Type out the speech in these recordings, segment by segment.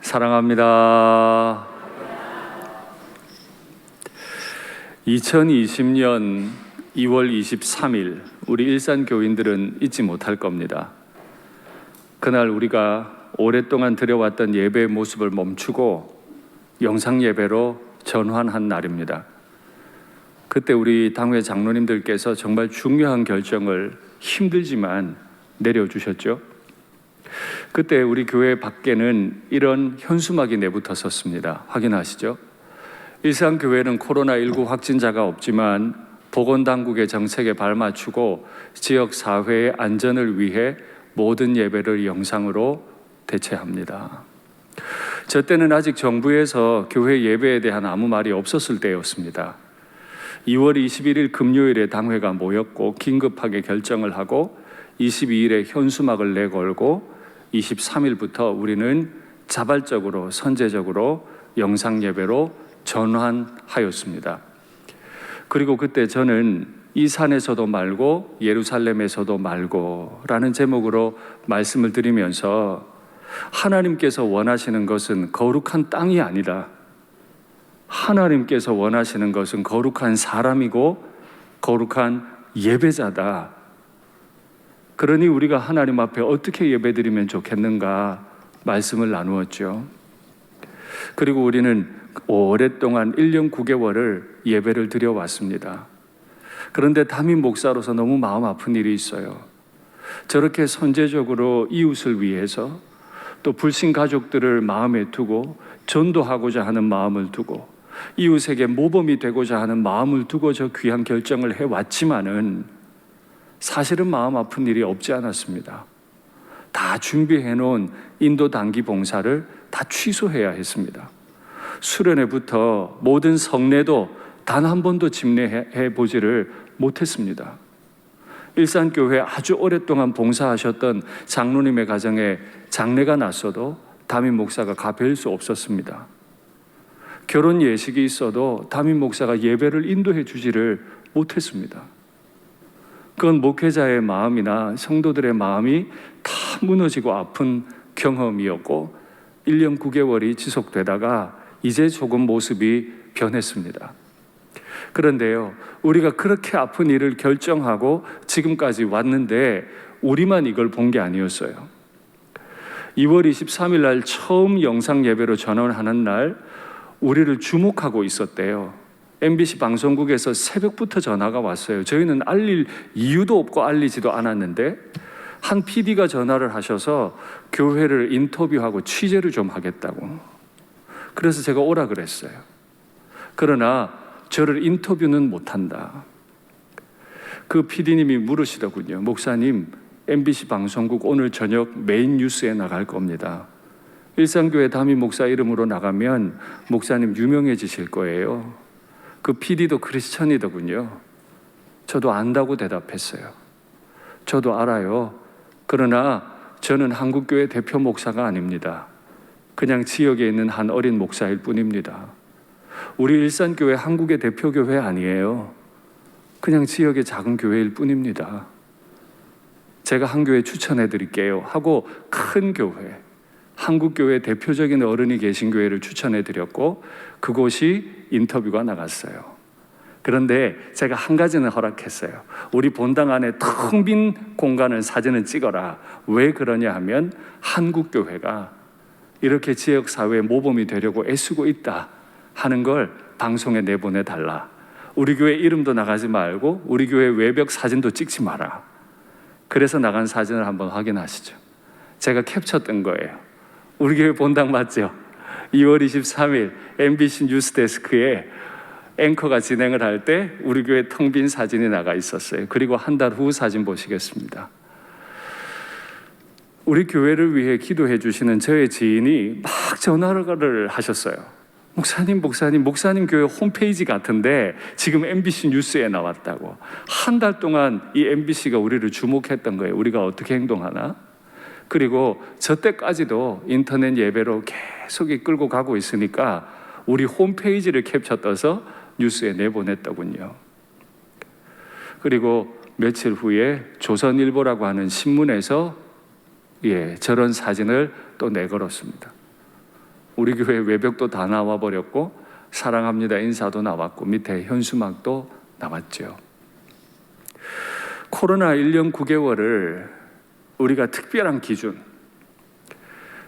사랑합니다. 2020년 2월 23일 우리 일산 교인들은 잊지 못할 겁니다. 그날 우리가 오랫동안 드려왔던 예배의 모습을 멈추고 영상 예배로 전환한 날입니다. 그때 우리 당회 장로님들께서 정말 중요한 결정을 힘들지만 내려주셨죠. 그때 우리 교회 밖에는 이런 현수막이 내붙었었습니다. 확인하시죠? 일산교회는 코로나19 확진자가 없지만 보건당국의 정책에 발맞추고 지역사회의 안전을 위해 모든 예배를 영상으로 대체합니다. 저 때는 아직 정부에서 교회 예배에 대한 아무 말이 없었을 때였습니다. 2월 21일 금요일에 당회가 모였고 긴급하게 결정을 하고 22일에 현수막을 내걸고 23일부터 우리는 자발적으로 선제적으로 영상 예배로 전환하였습니다. 그리고 그때 저는 이 산에서도 말고 예루살렘에서도 말고 라는 제목으로 말씀을 드리면서 하나님께서 원하시는 것은 거룩한 땅이 아니라 하나님께서 원하시는 것은 거룩한 사람이고 거룩한 예배자다. 그러니 우리가 하나님 앞에 어떻게 예배드리면 좋겠는가 말씀을 나누었죠. 그리고 우리는 오랫동안 1년 9개월을 예배를 드려왔습니다. 그런데 담임 목사로서 너무 마음 아픈 일이 있어요. 저렇게 선제적으로 이웃을 위해서 또 불신 가족들을 마음에 두고 전도하고자 하는 마음을 두고 이웃에게 모범이 되고자 하는 마음을 두고 저 귀한 결정을 해왔지만은 사실은 마음 아픈 일이 없지 않았습니다. 다 준비해 놓은 인도 단기 봉사를 다 취소해야 했습니다. 수련회부터 모든 성례도 단 한 번도 집례해 보지를 못했습니다. 일산교회 아주 오랫동안 봉사하셨던 장로님의 가정에 장례가 났어도 담임 목사가 가뵐 수 없었습니다. 결혼 예식이 있어도 담임 목사가 예배를 인도해 주지를 못했습니다. 그건 목회자의 마음이나 성도들의 마음이 다 무너지고 아픈 경험이었고 1년 9개월이 지속되다가 이제 조금 모습이 변했습니다. 그런데요, 우리가 그렇게 아픈 일을 결정하고 지금까지 왔는데 우리만 이걸 본 게 아니었어요. 2월 23일 날 처음 영상 예배로 전환하는 날 우리를 주목하고 있었대요. MBC 방송국에서 새벽부터 전화가 왔어요. 저희는 알릴 이유도 없고 알리지도 않았는데 한 PD가 전화를 하셔서 교회를 인터뷰하고 취재를 좀 하겠다고. 그래서 제가 오라 그랬어요. 그러나 저를 인터뷰는 못한다. 그 PD님이 물으시더군요. 목사님, MBC 방송국 오늘 저녁 메인 뉴스에 나갈 겁니다. 일산교회 담임 목사 이름으로 나가면 목사님 유명해지실 거예요. 그 PD도 크리스천이더군요. 저도 안다고 대답했어요. 저도 알아요. 그러나 저는 한국교회 대표 목사가 아닙니다. 그냥 지역에 있는 한 어린 목사일 뿐입니다. 우리 일산교회 한국의 대표교회 아니에요. 그냥 지역의 작은 교회일 뿐입니다. 제가 한 교회 추천해 드릴게요 하고 큰 교회, 한국교회 대표적인 어른이 계신 교회를 추천해 드렸고 그곳이 인터뷰가 나갔어요. 그런데 제가 한 가지는 허락했어요. 우리 본당 안에 텅 빈 공간을 사진을 찍어라. 왜 그러냐 하면 한국교회가 이렇게 지역사회의 모범이 되려고 애쓰고 있다 하는 걸 방송에 내보내달라. 우리 교회 이름도 나가지 말고 우리 교회 외벽 사진도 찍지 마라. 그래서 나간 사진을 한번 확인하시죠. 제가 캡처했던 거예요. 우리 교회 본당 맞죠? 2월 23일 MBC 뉴스데스크에 앵커가 진행을 할 때 우리 교회 텅 빈 사진이 나가 있었어요. 그리고 한 달 후 사진 보시겠습니다. 우리 교회를 위해 기도해 주시는 저의 지인이 막 전화를 하셨어요. 목사님 교회 홈페이지 같은데 지금 MBC 뉴스에 나왔다고. 한 달 동안 이 MBC가 우리를 주목했던 거예요. 우리가 어떻게 행동하나? 그리고 저 때까지도 인터넷 예배로 계속 이끌고 가고 있으니까 우리 홈페이지를 캡처 떠서 뉴스에 내보냈더군요. 그리고 며칠 후에 조선일보라고 하는 신문에서 저런 사진을 또 내걸었습니다. 우리 교회 외벽도 다 나와버렸고 사랑합니다 인사도 나왔고 밑에 현수막도 나왔죠. 코로나 1년 9개월을 우리가 특별한 기준,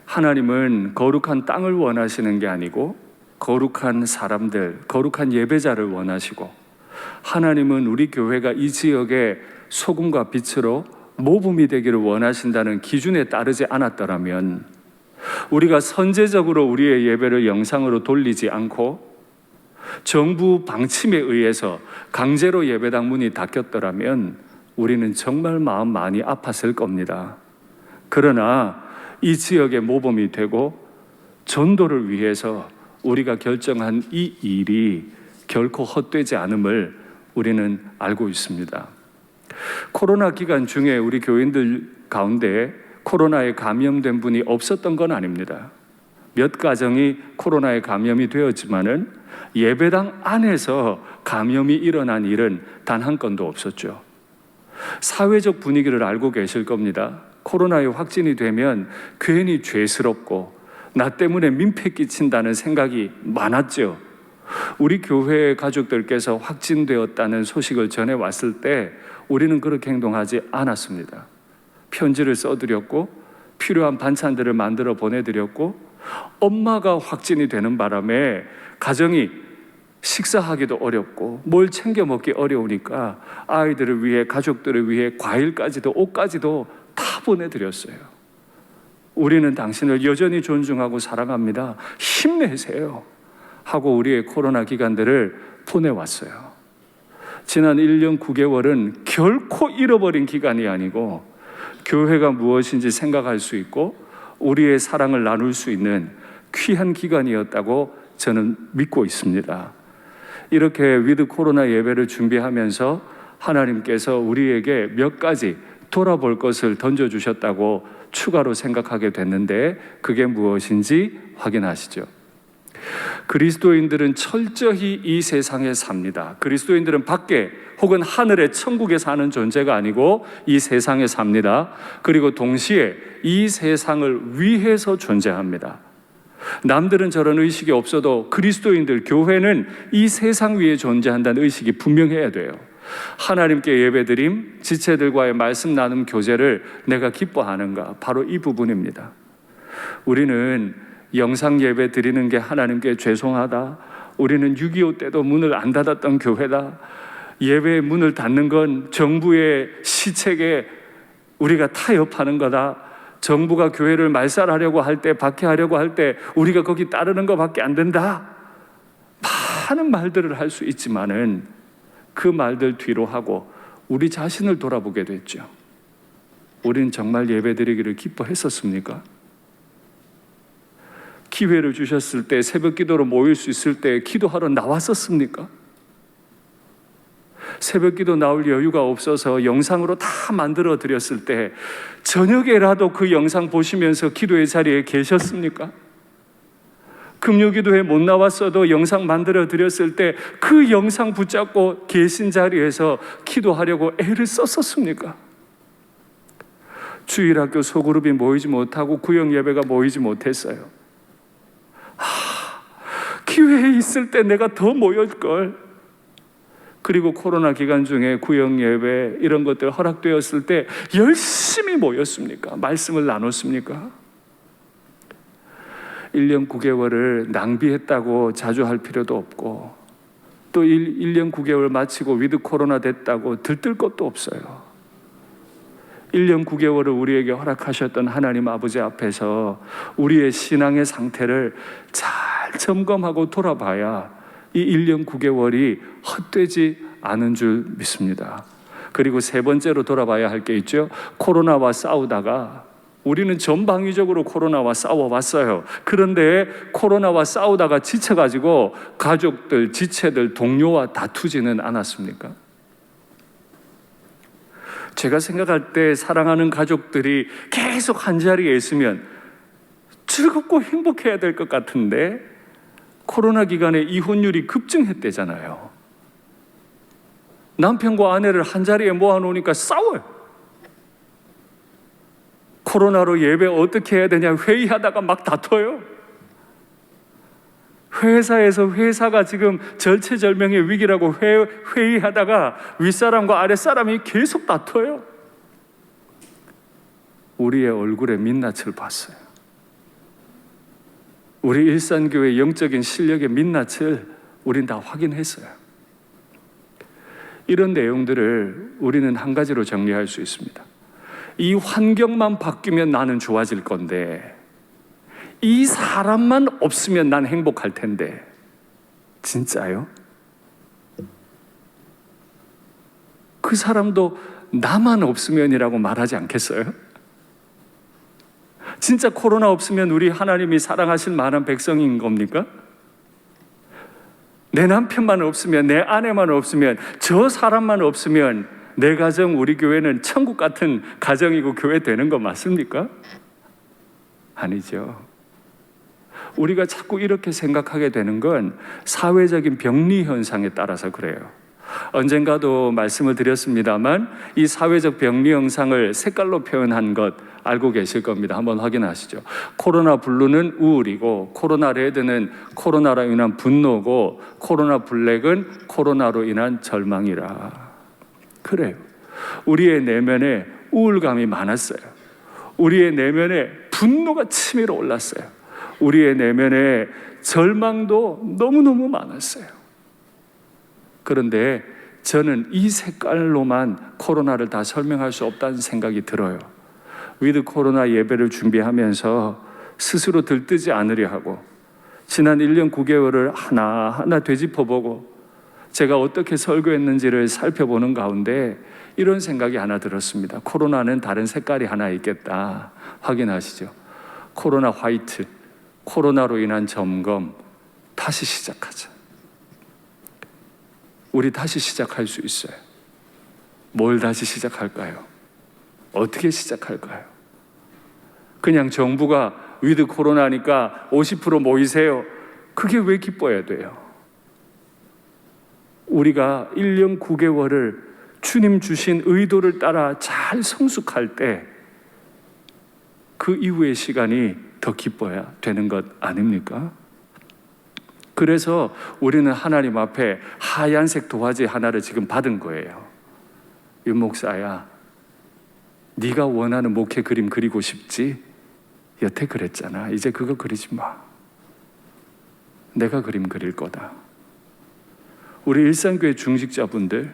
하나님은 거룩한 땅을 원하시는 게 아니고 거룩한 사람들, 거룩한 예배자를 원하시고, 하나님은 우리 교회가 이 지역의 소금과 빛으로 모범이 되기를 원하신다는 기준에 따르지 않았더라면, 우리가 선제적으로 우리의 예배를 영상으로 돌리지 않고 정부 방침에 의해서 강제로 예배당 문이 닫혔더라면 우리는 정말 마음 많이 아팠을 겁니다. 그러나 이 지역의 모범이 되고 전도를 위해서 우리가 결정한 이 일이 결코 헛되지 않음을 우리는 알고 있습니다. 코로나 기간 중에 우리 교인들 가운데 코로나에 감염된 분이 없었던 건 아닙니다. 몇 가정이 코로나에 감염이 되었지만은 예배당 안에서 감염이 일어난 일은 단 한 건도 없었죠. 사회적 분위기를 알고 계실 겁니다. 코로나에 확진이 되면 괜히 죄스럽고 나 때문에 민폐 끼친다는 생각이 많았죠. 우리 교회 가족들께서 확진되었다는 소식을 전해왔을 때 우리는 그렇게 행동하지 않았습니다. 편지를 써드렸고 필요한 반찬들을 만들어 보내드렸고, 엄마가 확진이 되는 바람에 가정이 식사하기도 어렵고 뭘 챙겨 먹기 어려우니까 아이들을 위해, 가족들을 위해 과일까지도 옷까지도 다 보내드렸어요. 우리는 당신을 여전히 존중하고 사랑합니다. 힘내세요 하고 우리의 코로나 기간들을 보내왔어요. 지난 1년 9개월은 결코 잃어버린 기간이 아니고 교회가 무엇인지 생각할 수 있고 우리의 사랑을 나눌 수 있는 귀한 기간이었다고 저는 믿고 있습니다. 이렇게 위드 코로나 예배를 준비하면서 하나님께서 우리에게 몇 가지 돌아볼 것을 던져주셨다고 추가로 생각하게 됐는데, 그게 무엇인지 확인하시죠. 그리스도인들은 철저히 이 세상에 삽니다. 그리스도인들은 밖에 혹은 하늘의 천국에 사는 존재가 아니고 이 세상에 삽니다. 그리고 동시에 이 세상을 위해서 존재합니다. 남들은 저런 의식이 없어도 그리스도인들, 교회는 이 세상 위에 존재한다는 의식이 분명해야 돼요. 하나님께 예배드림, 지체들과의 말씀 나눔 교제를 내가 기뻐하는가? 바로 이 부분입니다. 우리는 영상 예배 드리는 게 하나님께 죄송하다, 우리는 6.25 때도 문을 안 닫았던 교회다, 예배의 문을 닫는 건 정부의 시책에 우리가 타협하는 거다, 정부가 교회를 말살하려고 할 때, 박해하려고 할 때 우리가 거기 따르는 것밖에 안 된다, 많은 말들을 할 수 있지만은 그 말들 뒤로 하고 우리 자신을 돌아보게 됐죠. 우리는 정말 예배드리기를 기뻐했었습니까? 기회를 주셨을 때, 새벽 기도로 모일 수 있을 때 기도하러 나왔었습니까? 새벽 기도 나올 여유가 없어서 영상으로 다 만들어 드렸을 때 저녁에라도 그 영상 보시면서 기도의 자리에 계셨습니까? 금요기도에 못 나왔어도 영상 만들어 드렸을 때 그 영상 붙잡고 계신 자리에서 기도하려고 애를 썼었습니까? 주일학교 소그룹이 모이지 못하고 구역 예배가 모이지 못했어요. 기회에 있을 때 내가 더 모였걸. 그리고 코로나 기간 중에 구역 예배 이런 것들 허락되었을 때 열심히 모였습니까? 말씀을 나눴습니까? 1년 9개월을 낭비했다고 자주할 필요도 없고, 또 1년 9개월 마치고 위드 코로나 됐다고 들뜰 것도 없어요. 1년 9개월을 우리에게 허락하셨던 하나님 아버지 앞에서 우리의 신앙의 상태를 잘 점검하고 돌아봐야 이 1년 9개월이 헛되지 않은 줄 믿습니다. 그리고 세 번째로 돌아봐야 할 게 있죠. 코로나와 싸우다가 우리는 전방위적으로 코로나와 싸워왔어요. 그런데 코로나와 싸우다가 지쳐가지고 가족들, 지체들, 동료와 다투지는 않았습니까? 제가 생각할 때 사랑하는 가족들이 계속 한자리에 있으면 즐겁고 행복해야 될 것 같은데 코로나 기간에 이혼율이 급증했대잖아요. 남편과 아내를 한자리에 모아놓으니까 싸워요. 코로나로 예배 어떻게 해야 되냐 회의하다가 막 다퉈요. 회사에서 회사가 지금 절체절명의 위기라고 회의하다가 윗사람과 아랫사람이 계속 다퉈요. 우리의 얼굴에 민낯을 봤어요. 우리 일산교회 영적인 실력의 민낯을 우린 다 확인했어요. 이런 내용들을 우리는 한 가지로 정리할 수 있습니다. 이 환경만 바뀌면 나는 좋아질 건데, 이 사람만 없으면 난 행복할 텐데. 진짜요? 그 사람도 나만 없으면이라고 말하지 않겠어요? 진짜 코로나 없으면 우리 하나님이 사랑하실 만한 백성인 겁니까? 내 남편만 없으면, 내 아내만 없으면, 저 사람만 없으면 내 가정, 우리 교회는 천국 같은 가정이고 교회 되는 거 맞습니까? 아니죠. 우리가 자꾸 이렇게 생각하게 되는 건 사회적인 병리 현상에 따라서 그래요. 언젠가도 말씀을 드렸습니다만 이 사회적 병리 현상을 색깔로 표현한 것 알고 계실 겁니다. 한번 확인하시죠. 코로나 블루는 우울이고, 코로나 레드는 코로나로 인한 분노고, 코로나 블랙은 코로나로 인한 절망이라. 그래요. 우리의 내면에 우울감이 많았어요. 우리의 내면에 분노가 치밀어 올랐어요. 우리의 내면에 절망도 너무너무 많았어요. 그런데 저는 이 색깔로만 코로나를 다 설명할 수 없다는 생각이 들어요. 위드 코로나 예배를 준비하면서 스스로 들뜨지 않으려 하고, 지난 1년 9개월을 하나하나 되짚어보고 제가 어떻게 설교했는지를 살펴보는 가운데 이런 생각이 하나 들었습니다. 코로나는 다른 색깔이 하나 있겠다. 확인하시죠. 코로나 화이트, 코로나로 인한 점검, 다시 시작하자. 우리 다시 시작할 수 있어요. 뭘 다시 시작할까요? 어떻게 시작할까요? 그냥 정부가 위드 코로나니까 50% 모이세요. 그게 왜 기뻐야 돼요? 우리가 1년 9개월을 주님 주신 의도를 따라 잘 성숙할 때 그 이후의 시간이 더 기뻐야 되는 것 아닙니까? 그래서 우리는 하나님 앞에 하얀색 도화지 하나를 지금 받은 거예요. 윤 목사야, 네가 원하는 목회 그림 그리고 싶지? 여태 그랬잖아. 이제 그거 그리지 마. 내가 그림 그릴 거다. 우리 일산교회 중직자분들,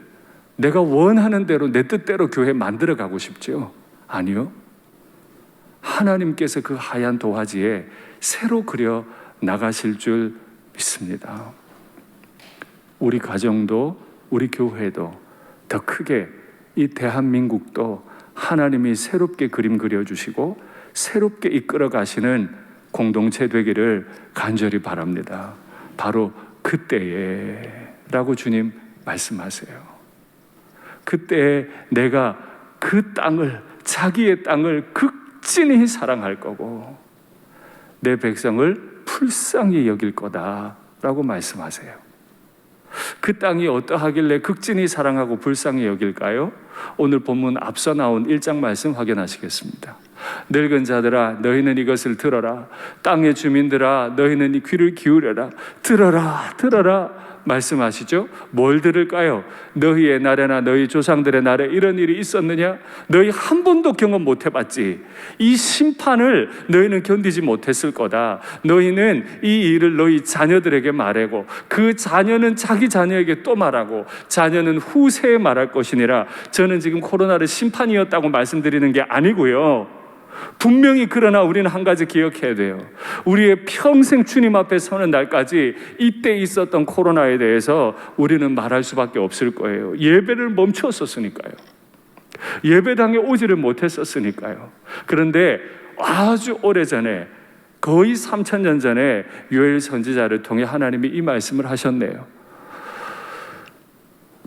내가 원하는 대로 내 뜻대로 교회 만들어 가고 싶죠? 아니요. 하나님께서 그 하얀 도화지에 새로 그려 나가실 줄 믿습니다. 우리 가정도, 우리 교회도, 더 크게 이 대한민국도 하나님이 새롭게 그림 그려주시고 새롭게 이끌어 가시는 공동체 되기를 간절히 바랍니다. 바로 그때에 라고 주님 말씀하세요. 그때에 내가 그 땅을, 자기의 땅을 극진히 사랑할 거고 내 백성을 불쌍히 여길 거다라고 말씀하세요. 그 땅이 어떠하길래 극진히 사랑하고 불쌍히 여길까요? 오늘 본문 앞서 나온 1장 말씀 확인하시겠습니다. 늙은 자들아 너희는 이것을 들어라. 땅의 주민들아 너희는 이 귀를 기울여라. 들어라 들어라 말씀하시죠. 뭘 들을까요? 너희의 날에나 너희 조상들의 날에 이런 일이 있었느냐? 너희 한 번도 경험 못 해봤지. 이 심판을 너희는 견디지 못했을 거다. 너희는 이 일을 너희 자녀들에게 말하고 그 자녀는 자기 자녀에게 또 말하고 자녀는 후세에 말할 것이니라. 저는 지금 코로나를 심판이었다고 말씀드리는 게 아니고요. 분명히 그러나 우리는 한 가지 기억해야 돼요. 우리의 평생 주님 앞에 서는 날까지 이때 있었던 코로나에 대해서 우리는 말할 수밖에 없을 거예요. 예배를 멈췄었으니까요. 예배당에 오지를 못했었으니까요. 그런데 아주 오래전에, 거의 3000년 전에 요엘 선지자를 통해 하나님이 이 말씀을 하셨네요.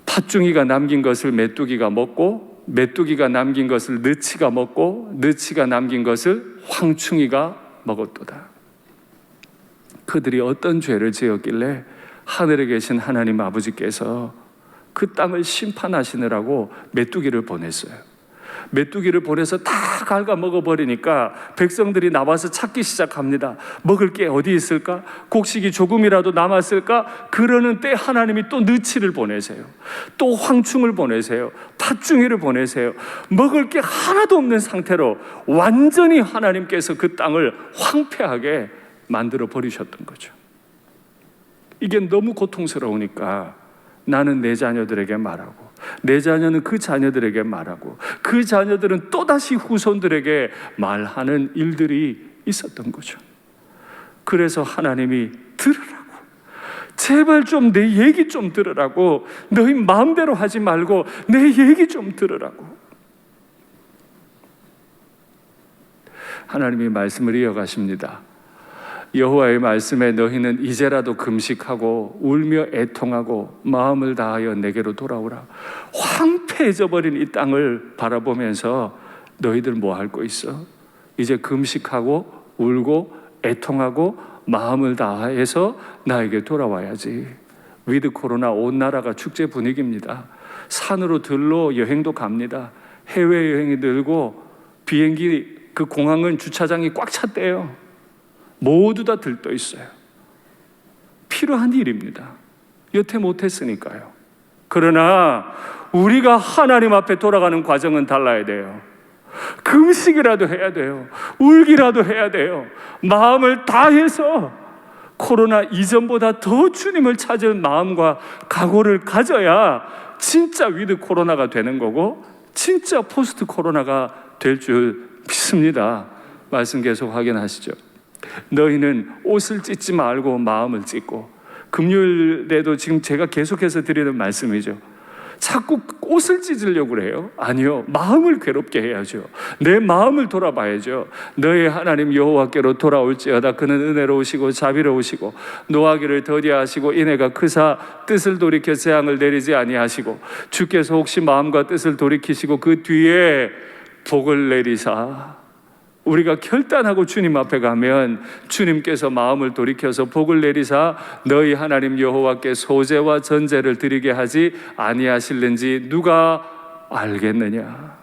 팥중이가 남긴 것을 메뚜기가 먹고 메뚜기가 남긴 것을 느치가 먹고 느치가 남긴 것을 황충이가 먹었도다. 그들이 어떤 죄를 지었길래 하늘에 계신 하나님 아버지께서 그 땅을 심판하시느라고 메뚜기를 보냈어요. 메뚜기를 보내서 다 갉아 먹어버리니까 백성들이 나와서 찾기 시작합니다. 먹을 게 어디 있을까? 곡식이 조금이라도 남았을까? 그러는 때 하나님이 또 느치를 보내세요. 또 황충을 보내세요. 팥중이를 보내세요. 먹을 게 하나도 없는 상태로 완전히 하나님께서 그 땅을 황폐하게 만들어 버리셨던 거죠. 이게 너무 고통스러우니까 나는 내 자녀들에게 말하고, 내 자녀는 그 자녀들에게 말하고, 그 자녀들은 또다시 후손들에게 말하는 일들이 있었던 거죠. 그래서 하나님이 들으라고, 제발 좀 내 얘기 좀 들으라고, 너희 마음대로 하지 말고 내 얘기 좀 들으라고. 하나님이 말씀을 이어가십니다. 여호와의 말씀에 너희는 이제라도 금식하고 울며 애통하고 마음을 다하여 내게로 돌아오라. 황폐해져 버린 이 땅을 바라보면서 너희들 뭐 할 거 있어? 이제 금식하고 울고 애통하고 마음을 다해서 나에게 돌아와야지. 위드 코로나 온 나라가 축제 분위기입니다. 산으로 들로 여행도 갑니다. 해외여행이 늘고 비행기 그 공항은 주차장이 꽉 찼대요. 모두 다 들떠 있어요. 필요한 일입니다. 여태 못했으니까요. 그러나 우리가 하나님 앞에 돌아가는 과정은 달라야 돼요. 금식이라도 해야 돼요. 울기라도 해야 돼요. 마음을 다해서 코로나 이전보다 더 주님을 찾을 마음과 각오를 가져야 진짜 위드 코로나가 되는 거고 진짜 포스트 코로나가 될 줄 믿습니다. 말씀 계속 확인하시죠. 너희는 옷을 찢지 말고 마음을 찢고, 금요일에도 지금 제가 계속해서 드리는 말씀이죠. 자꾸 옷을 찢으려고 그래요? 아니요, 마음을 괴롭게 해야죠. 내 마음을 돌아봐야죠. 너희 하나님 여호와께로 돌아올지어다. 그는 은혜로우시고 자비로우시고 노하기를 더디하시고 인애가 크사 뜻을 돌이켜 재앙을 내리지 아니하시고, 주께서 혹시 마음과 뜻을 돌이키시고 그 뒤에 복을 내리사. 우리가 결단하고 주님 앞에 가면 주님께서 마음을 돌이켜서 복을 내리사 너희 하나님 여호와께 소제와 전제를 드리게 하지 아니하실는지 누가 알겠느냐.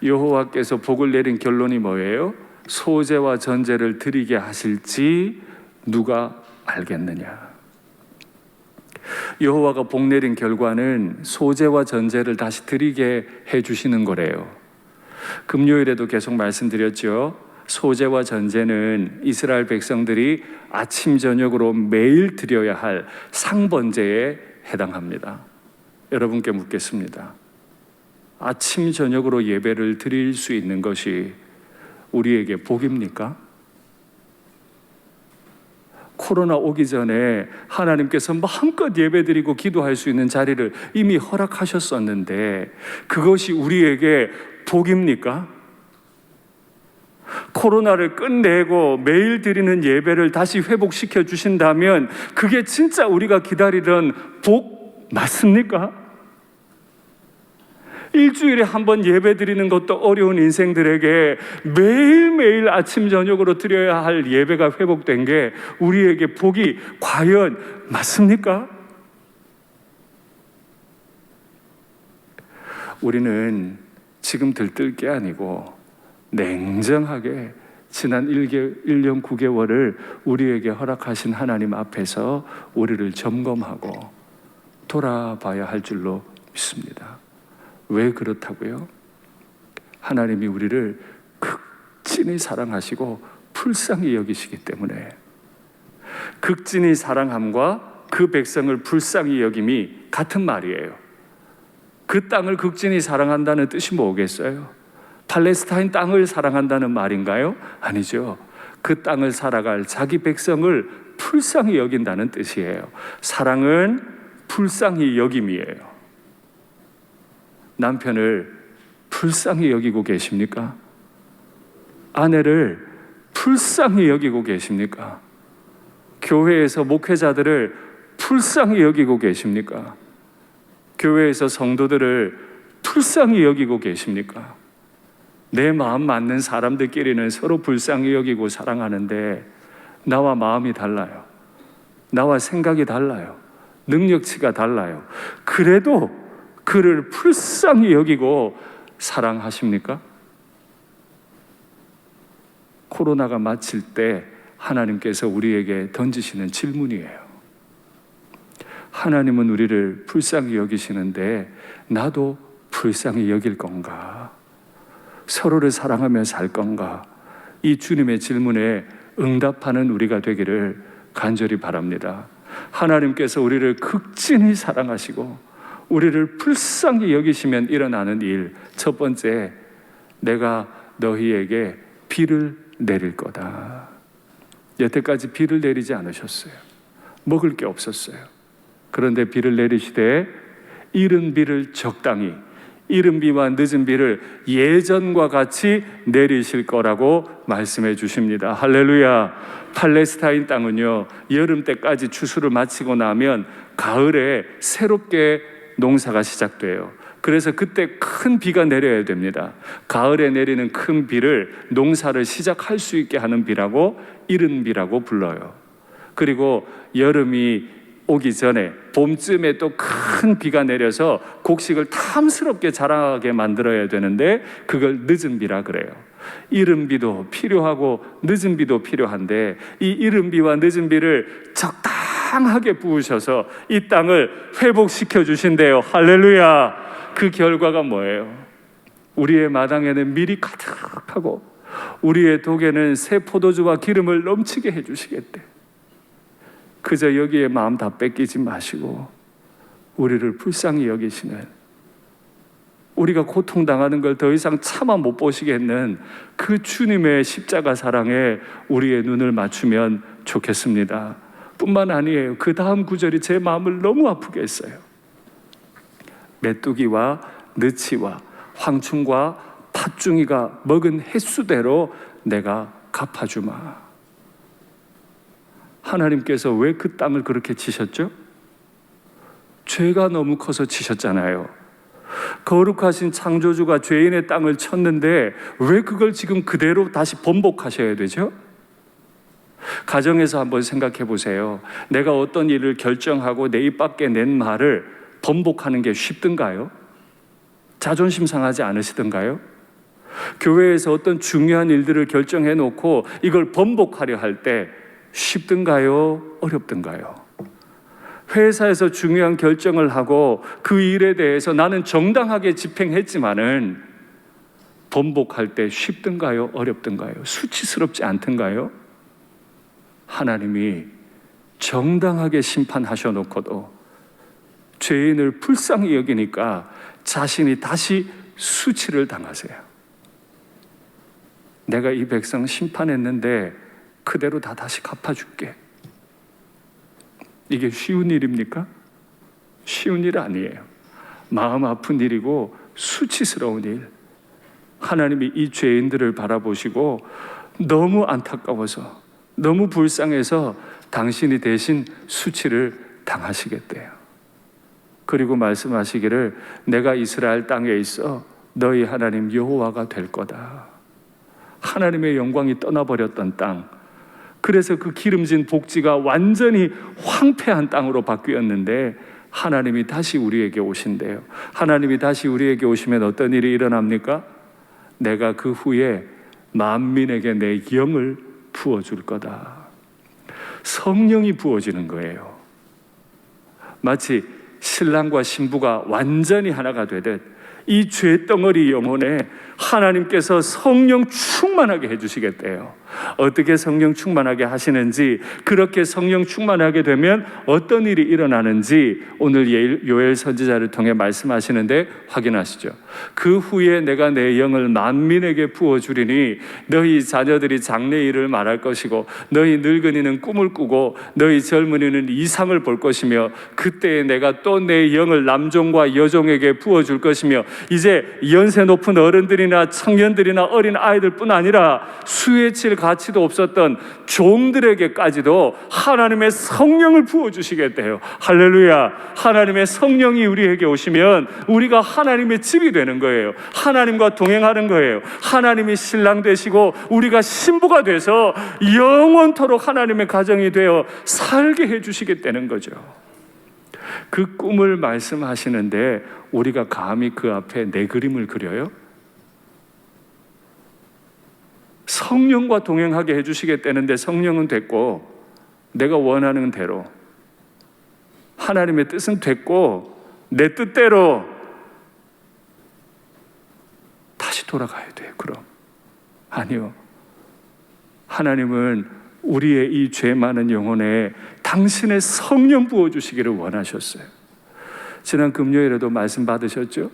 여호와께서 복을 내린 결론이 뭐예요? 소제와 전제를 드리게 하실지 누가 알겠느냐. 여호와가 복 내린 결과는 소제와 전제를 다시 드리게 해주시는 거래요. 금요일에도 계속 말씀드렸죠. 소제와 전제는 이스라엘 백성들이 아침 저녁으로 매일 드려야 할 상번제에 해당합니다. 여러분께 묻겠습니다. 아침 저녁으로 예배를 드릴 수 있는 것이 우리에게 복입니까? 코로나 오기 전에 하나님께서 마음껏 예배드리고 기도할 수 있는 자리를 이미 허락하셨었는데 그것이 우리에게 복입니까? 코로나를 끝내고 매일 드리는 예배를 다시 회복시켜 주신다면 그게 진짜 우리가 기다리던 복 맞습니까? 일주일에 한 번 예배 드리는 것도 어려운 인생들에게 매일매일 아침 저녁으로 드려야 할 예배가 회복된 게 우리에게 복이 과연 맞습니까? 우리는 지금 들뜰 게 아니고 냉정하게 지난 1년 9개월을 우리에게 허락하신 하나님 앞에서 우리를 점검하고 돌아봐야 할 줄로 믿습니다. 왜 그렇다고요? 하나님이 우리를 극진히 사랑하시고 불쌍히 여기시기 때문에. 극진히 사랑함과 그 백성을 불쌍히 여김이 같은 말이에요. 그 땅을 극진히 사랑한다는 뜻이 뭐겠어요? 팔레스타인 땅을 사랑한다는 말인가요? 아니죠. 그 땅을 살아갈 자기 백성을 불쌍히 여긴다는 뜻이에요. 사랑은 불쌍히 여김이에요. 남편을 불쌍히 여기고 계십니까? 아내를 불쌍히 여기고 계십니까? 교회에서 목회자들을 불쌍히 여기고 계십니까? 교회에서 성도들을 불쌍히 여기고 계십니까? 내 마음 맞는 사람들끼리는 서로 불쌍히 여기고 사랑하는데 나와 마음이 달라요. 나와 생각이 달라요. 능력치가 달라요. 그래도 그를 불쌍히 여기고 사랑하십니까? 코로나가 마칠 때 하나님께서 우리에게 던지시는 질문이에요. 하나님은 우리를 불쌍히 여기시는데 나도 불쌍히 여길 건가? 서로를 사랑하며 살 건가? 이 주님의 질문에 응답하는 우리가 되기를 간절히 바랍니다. 하나님께서 우리를 극진히 사랑하시고 우리를 불쌍히 여기시면 일어나는 일, 첫 번째, 내가 너희에게 비를 내릴 거다. 여태까지 비를 내리지 않으셨어요. 먹을 게 없었어요. 그런데 비를 내리시되 이른 비를 적당히, 이른 비와 늦은 비를 예전과 같이 내리실 거라고 말씀해 주십니다. 할렐루야. 팔레스타인 땅은요, 여름 때까지 추수를 마치고 나면 가을에 새롭게 농사가 시작돼요. 그래서 그때 큰 비가 내려야 됩니다. 가을에 내리는 큰 비를 농사를 시작할 수 있게 하는 비라고 이른 비라고 불러요. 그리고 여름이 오기 전에 봄쯤에 또 큰 비가 내려서 곡식을 탐스럽게 자라게 만들어야 되는데 그걸 늦은 비라 그래요. 이른 비도 필요하고 늦은 비도 필요한데 이 이른 비와 늦은 비를 적당하게 부으셔서 이 땅을 회복시켜 주신대요. 할렐루야. 그 결과가 뭐예요? 우리의 마당에는 밀이 가득하고 우리의 독에는 새 포도주와 기름을 넘치게 해주시겠대. 그저 여기에 마음 다 뺏기지 마시고 우리를 불쌍히 여기시는, 우리가 고통당하는 걸 더 이상 참아 못 보시겠는 그 주님의 십자가 사랑에 우리의 눈을 맞추면 좋겠습니다. 뿐만 아니에요. 그 다음 구절이 제 마음을 너무 아프게 했어요. 메뚜기와 느치와 황충과 팥중이가 먹은 횟수대로 내가 갚아주마. 하나님께서 왜 그 땅을 그렇게 치셨죠? 죄가 너무 커서 치셨잖아요. 거룩하신 창조주가 죄인의 땅을 쳤는데 왜 그걸 지금 그대로 다시 번복하셔야 되죠? 가정에서 한번 생각해 보세요. 내가 어떤 일을 결정하고 내 입 밖에 낸 말을 번복하는 게 쉽던가요? 자존심 상하지 않으시던가요? 교회에서 어떤 중요한 일들을 결정해 놓고 이걸 번복하려 할 때 쉽던가요? 어렵던가요? 회사에서 중요한 결정을 하고 그 일에 대해서 나는 정당하게 집행했지만은 번복할 때 쉽던가요? 어렵던가요? 수치스럽지 않던가요? 하나님이 정당하게 심판하셔 놓고도 죄인을 불쌍히 여기니까 자신이 다시 수치를 당하세요. 내가 이 백성 심판했는데 그대로 다 다시 갚아줄게. 이게 쉬운 일입니까? 쉬운 일 아니에요. 마음 아픈 일이고 수치스러운 일. 하나님이 이 죄인들을 바라보시고 너무 안타까워서, 너무 불쌍해서 당신이 대신 수치를 당하시겠대요. 그리고 말씀하시기를 내가 이스라엘 땅에 있어 너희 하나님 여호와가 될 거다. 하나님의 영광이 떠나버렸던 땅, 그래서 그 기름진 복지가 완전히 황폐한 땅으로 바뀌었는데 하나님이 다시 우리에게 오신대요. 하나님이 다시 우리에게 오시면 어떤 일이 일어납니까? 내가 그 후에 만민에게 내 영을 부어줄 거다. 성령이 부어지는 거예요. 마치 신랑과 신부가 완전히 하나가 되듯 이 죄덩어리 영혼에 하나님께서 성령 충만하게 해주시겠대요. 어떻게 성령 충만하게 하시는지, 그렇게 성령 충만하게 되면 어떤 일이 일어나는지 오늘 요엘 선지자를 통해 말씀하시는데 확인하시죠. 그 후에 내가 내 영을 만민에게 부어주리니 너희 자녀들이 장래일을 말할 것이고 너희 늙은이는 꿈을 꾸고 너희 젊은이는 이상을 볼 것이며 그때에 내가 또 내 영을 남종과 여종에게 부어줄 것이며 이제 연세 높은 어른들이나 청년들이나 어린 아이들뿐 아니라 수에 칠 가치도 없었던 종들에게까지도 하나님의 성령을 부어주시겠대요. 할렐루야. 하나님의 성령이 우리에게 오시면 우리가 하나님의 집이 되는 거예요. 하나님과 동행하는 거예요. 하나님이 신랑 되시고 우리가 신부가 돼서 영원토록 하나님의 가정이 되어 살게 해주시겠다는 거죠. 그 꿈을 말씀하시는데 우리가 감히 그 앞에 내 그림을 그려요? 성령과 동행하게 해주시겠다는데 성령은 됐고 내가 원하는 대로, 하나님의 뜻은 됐고 내 뜻대로 다시 돌아가야 돼요. 그럼 아니요, 하나님은 우리의 이 죄 많은 영혼에 당신의 성령 부어주시기를 원하셨어요. 지난 금요일에도 말씀 받으셨죠?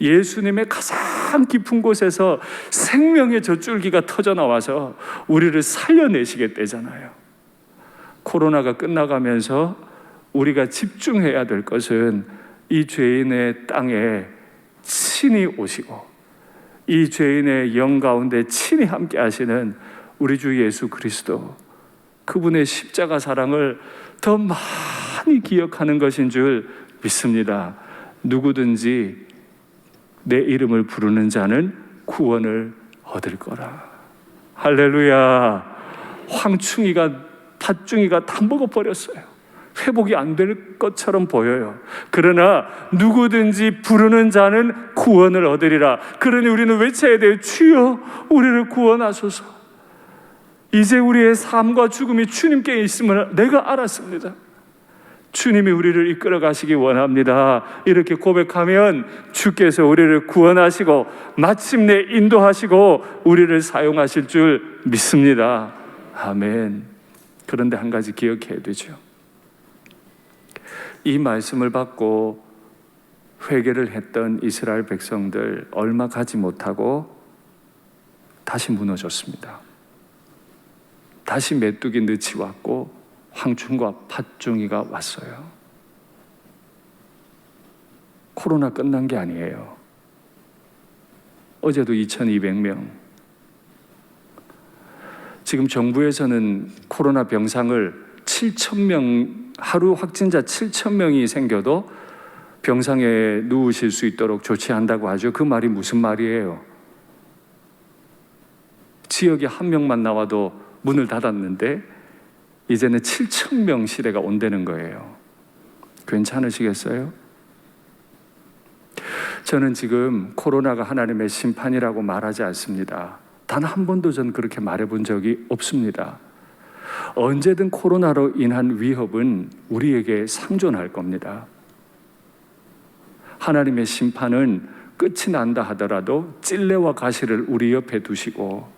예수님의 가장 깊은 곳에서 생명의 젖줄기가 터져 나와서 우리를 살려내시겠다잖아요. 코로나가 끝나가면서 우리가 집중해야 될 것은 이 죄인의 땅에 친히 오시고 이 죄인의 영 가운데 친히 함께 하시는 우리 주 예수 그리스도, 그분의 십자가 사랑을 더 많이 기억하는 것인 줄 믿습니다. 누구든지 내 이름을 부르는 자는 구원을 얻을 거라. 할렐루야. 황충이가, 팥중이가 다 먹어버렸어요. 회복이 안 될 것처럼 보여요. 그러나 누구든지 부르는 자는 구원을 얻으리라. 그러니 우리는 외쳐야 돼요. 주여 우리를 구원하소서. 이제 우리의 삶과 죽음이 주님께 있음을 내가 알았습니다. 주님이 우리를 이끌어 가시기 원합니다. 이렇게 고백하면 주께서 우리를 구원하시고 마침내 인도하시고 우리를 사용하실 줄 믿습니다. 아멘. 그런데 한 가지 기억해야 되죠. 이 말씀을 받고 회개를 했던 이스라엘 백성들 얼마 가지 못하고 다시 무너졌습니다. 다시 메뚜기 늪이 왔고 황충과 팥종이가 왔어요. 코로나 끝난 게 아니에요. 어제도 2,200명. 지금 정부에서는 코로나 병상을 7,000명, 하루 확진자 7,000명이 생겨도 병상에 누우실 수 있도록 조치한다고 하죠. 그 말이 무슨 말이에요? 지역에 한 명만 나와도 문을 닫았는데 이제는 7,000명 시대가 온다는 거예요. 괜찮으시겠어요? 저는 지금 코로나가 하나님의 심판이라고 말하지 않습니다. 단 한 번도 전 그렇게 말해본 적이 없습니다. 언제든 코로나로 인한 위협은 우리에게 상존할 겁니다. 하나님의 심판은 끝이 난다 하더라도 찔레와 가시를 우리 옆에 두시고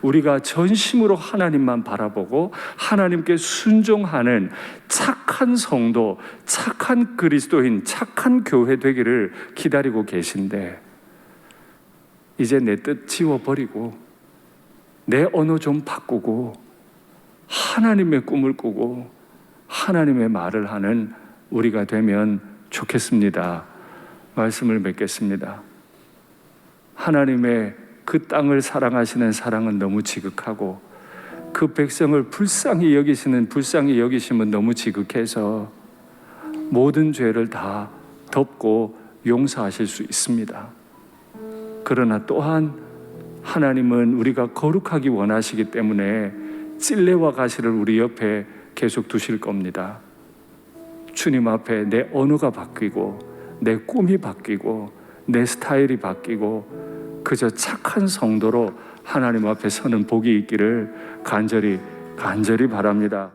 우리가 전심으로 하나님만 바라보고 하나님께 순종하는 착한 성도, 착한 그리스도인, 착한 교회 되기를 기다리고 계신데 이제 내 뜻 지워버리고 내 언어 좀 바꾸고 하나님의 꿈을 꾸고 하나님의 말을 하는 우리가 되면 좋겠습니다. 말씀을 맺겠습니다. 하나님의 그 땅을 사랑하시는 사랑은 너무 지극하고 그 백성을 불쌍히 여기심은 너무 지극해서 모든 죄를 다 덮고 용서하실 수 있습니다. 그러나 또한 하나님은 우리가 거룩하기 원하시기 때문에 찔레와 가시를 우리 옆에 계속 두실 겁니다. 주님 앞에 내 언어가 바뀌고 내 꿈이 바뀌고 내 스타일이 바뀌고 그저 착한 성도로 하나님 앞에 서는 복이 있기를 간절히 바랍니다.